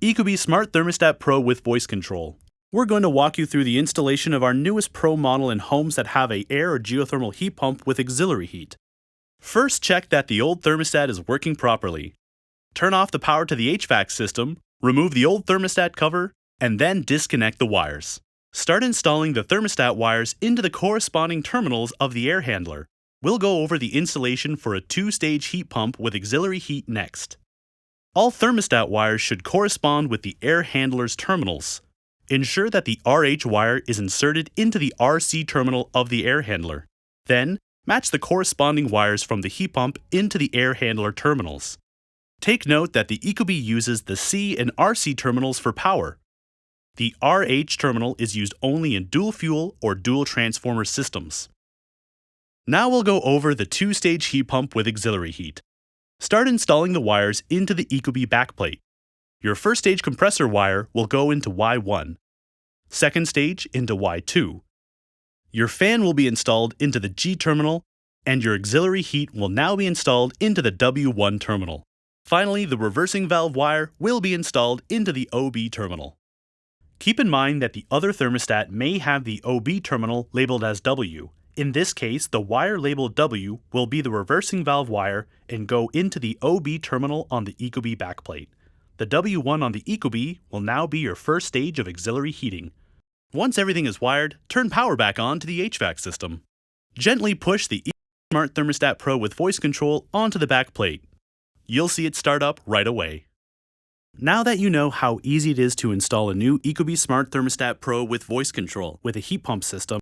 ecobee Smart Thermostat Pro with voice control. We're going to walk you through the installation of our newest Pro model in homes that have an air or geothermal heat pump with auxiliary heat. First, check that the old thermostat is working properly. Turn off the power to the HVAC system, remove the old thermostat cover, and then disconnect the wires. Start installing the thermostat wires into the corresponding terminals of the air handler. We'll go over the installation for a 2-stage heat pump with auxiliary heat next. All thermostat wires should correspond with the air handler's terminals. Ensure that the RH wire is inserted into the RC terminal of the air handler. Then, match the corresponding wires from the heat pump into the air handler terminals. Take note that the ecobee uses the C and RC terminals for power. The RH terminal is used only in dual fuel or dual transformer systems. Now we'll go over the 2-stage heat pump with auxiliary heat. Start installing the wires into the ecobee backplate. Your first stage compressor wire will go into Y1, second stage into Y2. Your fan will be installed into the G terminal, and your auxiliary heat will now be installed into the W1 terminal. Finally, the reversing valve wire will be installed into the OB terminal. Keep in mind that the other thermostat may have the OB terminal labeled as W. In this case, the wire labeled W will be the reversing valve wire and go into the OB terminal on the ecobee backplate. The W1 on the ecobee will now be your first stage of auxiliary heating. Once everything is wired, turn power back on to the HVAC system. Gently push the ecobee Smart Thermostat Pro with voice control onto the backplate. You'll see it start up right away. Now that you know how easy it is to install a new ecobee Smart Thermostat Pro with voice control with a heat pump system,